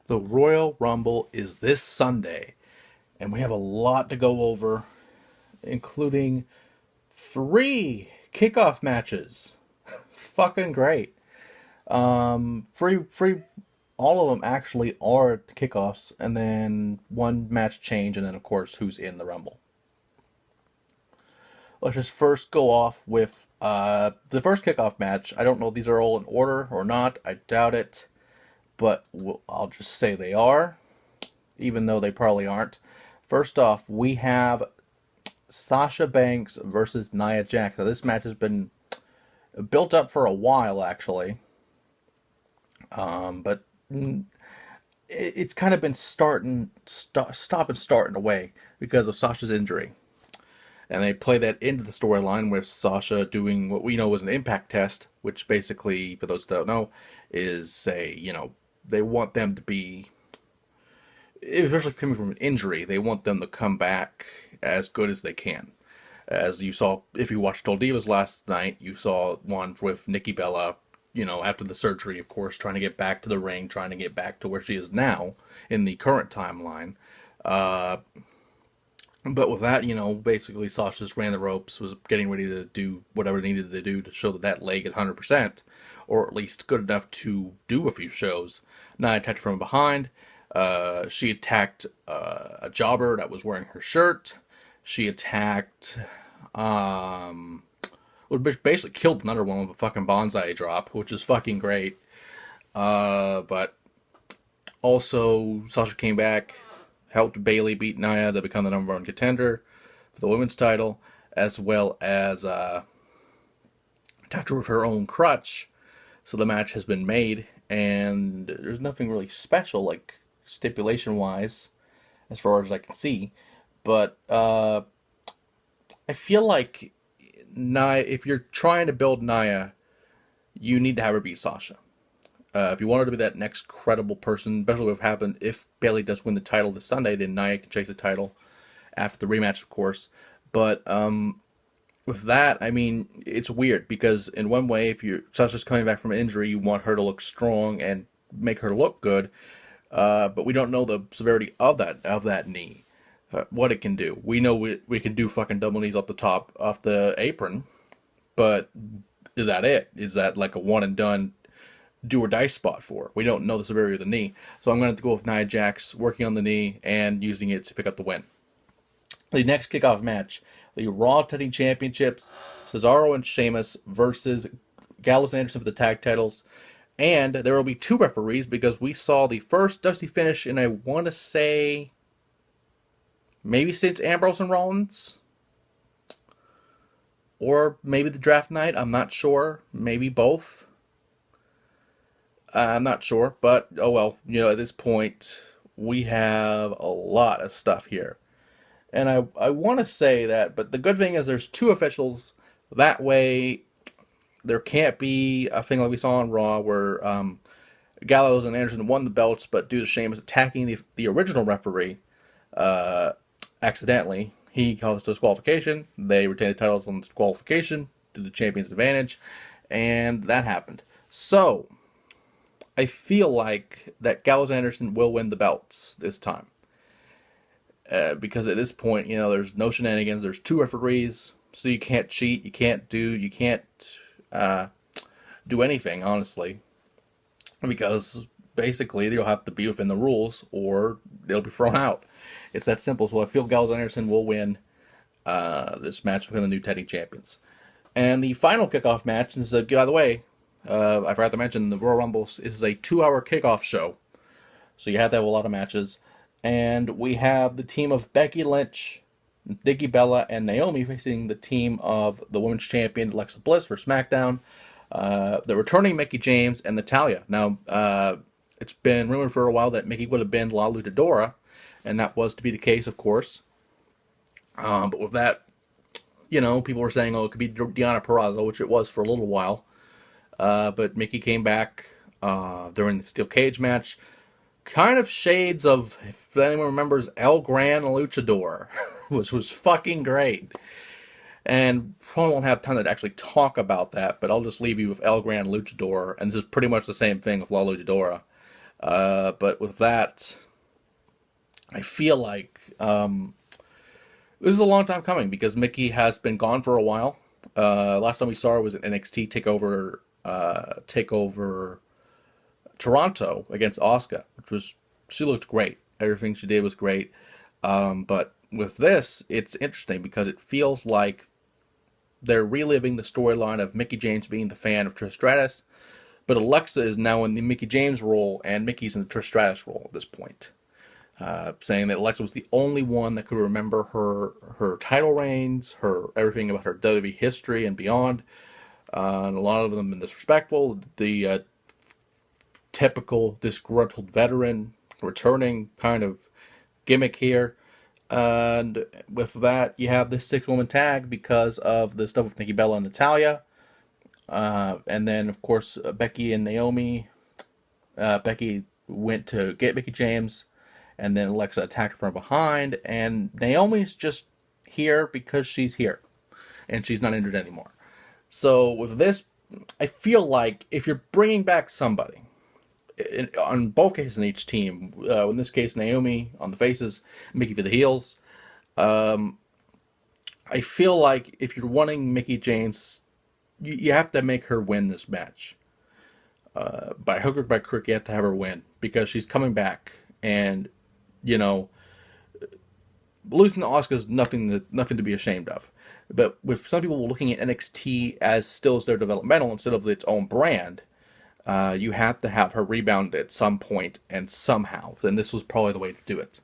The Royal Rumble is this Sunday, and we have a lot to go over, including three kickoff matches. Fucking great. Free. All of them actually are kickoffs, and then one match change, and then of course who's in the Rumble. Let's just first go off with the first kickoff match. I don't know if these are all in order or not. I doubt it, but I'll just say they are, even though they probably aren't. First off, we have Sasha Banks versus Nia Jax. Now, this match has been built up for a while, actually, but it's kind of been stop and start in a way because of Sasha's injury. And they play that into the storyline with Sasha doing what we know is an impact test, which basically, for those that don't know, is they want them to be, especially coming from an injury, they want them to come back as good as they can. As you saw, if you watched Total Divas last night, you saw one with Nikki Bella, after the surgery, of course, trying to get back to the ring, trying to get back to where she is now in the current timeline. But with that, basically Sasha just ran the ropes, was getting ready to do whatever needed to do to show that leg is 100%, or at least good enough to do a few shows. Nia attacked from behind. She attacked a jobber that was wearing her shirt. She attacked, basically killed another one with a fucking bonsai drop, which is fucking great. But also, Sasha came back, helped Bayley beat Nia to become the number one contender for the women's title, as well as attacked her with her own crutch. So the match has been made, and there's nothing really special, like stipulation-wise, as far as I can see. But I feel like Nia, if you're trying to build Nia, you need to have her beat Sasha. If you want her to be that next credible person, especially what happened if Bayley does win the title this Sunday, then Nia can chase the title after the rematch, of course. But with that, I mean, it's weird because in one way, if Sasha's coming back from an injury, you want her to look strong and make her look good. But we don't know the severity of that knee, what it can do. We know we can do fucking double knees off the apron, but is that it? Is that like a one and done do or die spot for? We don't know the severity of the knee, so I'm going to go with Nia Jax working on the knee and using it to pick up the win. The next kickoff match, the Raw Tag Team Championships, Cesaro and Sheamus versus Gallows and Anderson for the tag titles. And there will be two referees because we saw the first Dusty finish in, I want to say, maybe since Ambrose and Rollins, or maybe the draft night. I'm not sure. Maybe both. I'm not sure, but oh well. At this point, we have a lot of stuff here. And I want to say that, but the good thing is there's two officials. That way, there can't be a thing like we saw on Raw where Gallows and Anderson won the belts, but due to Sheamus attacking the original referee accidentally, he caused disqualification. They retained the titles on disqualification to the champion's advantage, and that happened. So, I feel like that Gallows and Anderson will win the belts this time. Because at this point, there's no shenanigans. There's two referees, so you can't cheat. You can't do anything, honestly. Because basically, you'll have to be within the rules, or they'll be thrown out. It's that simple. So I feel Gallows and Anderson will win this match between the new tag team champions. And the final kickoff match is, by the way, I forgot to mention, the Royal Rumble is a 2-hour kickoff show. So you have to have a lot of matches. And we have the team of Becky Lynch, Nikki Bella, and Naomi facing the team of the Women's Champion, Alexa Bliss, for SmackDown. The returning Mickie James and Natalya. Now, it's been rumored for a while that Mickie would have been La Luchadora, and that was to be the case, of course. But with that, people were saying, it could be Deonna Purrazzo, which it was for a little while. But Mickie came back during the steel cage match. Kind of shades of, if anyone remembers, El Gran Luchador, which was fucking great. And probably won't have time to actually talk about that, but I'll just leave you with El Gran Luchador, and this is pretty much the same thing with La Luchadora. But with that, I feel like this is a long time coming because Mickey has been gone for a while. Last time we saw her was at NXT Takeover Toronto against Asuka, which was she looked great. Everything she did was great. But with this, it's interesting because it feels like they're reliving the storyline of Mickey James being the fan of Trish Stratus, but Alexa is now in the Mickey James role and Mickey's in the Trish Stratus role at this point. Saying that Alexa was the only one that could remember her title reigns, her everything about her WWE history and beyond, and a lot of them been disrespectful. The typical disgruntled veteran returning kind of gimmick here. And with that, you have this 6-woman tag because of the stuff with Nikki Bella and Natalya. And then, of course, Becky and Naomi. Becky went to get Mickey James, and then Alexa attacked her from behind. And Naomi's just here because she's here, and she's not injured anymore. So with this, I feel like if you're bringing back somebody, on both cases in each team, in this case Naomi on the faces, Mickey for the heels, I feel like if you're wanting Mickey James, you have to make her win this match. By hook or by crook, you have to have her win because she's coming back, and you know losing to Asuka is nothing to be ashamed of. But with some people looking at NXT as still as their developmental instead of its own brand, you have to have her rebound at some point and somehow. And this was probably the way to do it.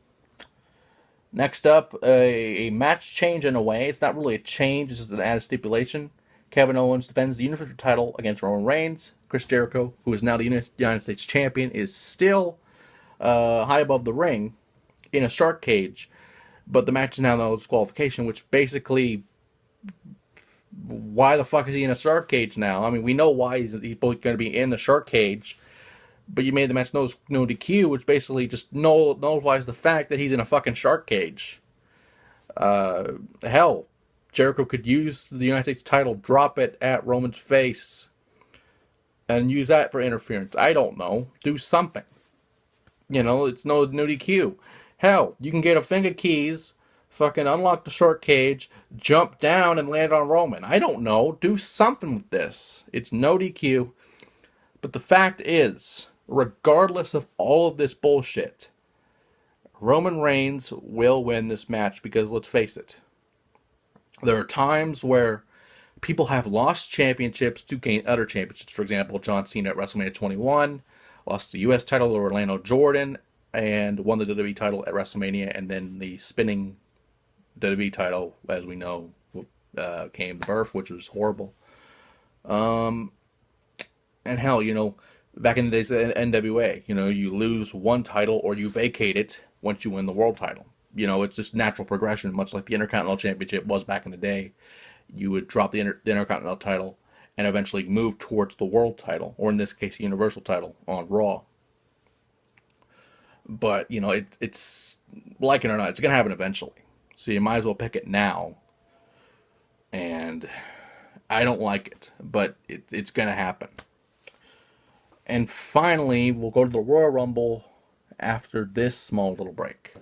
Next up, a match change in a way. It's not really a change, it's just an added stipulation. Kevin Owens defends the Universal title against Roman Reigns. Chris Jericho, who is now the United States Champion, is still high above the ring in a shark cage. But the match is now no disqualification, which basically, why the fuck is he in a shark cage now? I mean, we know why he's both going to be in the shark cage, but you made the match no DQ, which basically just nullifies the fact that he's in a fucking shark cage. Hell, Jericho could use the United States title, drop it at Roman's face, and use that for interference. I don't know. Do something. It's no DQ. Hell, you can get a finger keys, fucking unlock the shark cage, jump down and land on Roman. I don't know. Do something with this. It's no DQ. But the fact is, regardless of all of this bullshit, Roman Reigns will win this match because, let's face it, there are times where people have lost championships to gain other championships. For example, John Cena at WrestleMania 21 lost the U.S. title to Orlando Jordan and won the WWE title at WrestleMania, and then the spinning WWE title, as we know, came to birth, which was horrible. And hell, back in the days of NWA, you lose one title or you vacate it once you win the world title. It's just natural progression, much like the Intercontinental Championship was back in the day. You would drop the Intercontinental title and eventually move towards the world title, or in this case, the Universal title on Raw. But, it's like it or not, it's going to happen eventually. So you might as well pick it now. And I don't like it, but it's going to happen. And finally, we'll go to the Royal Rumble after this small little break.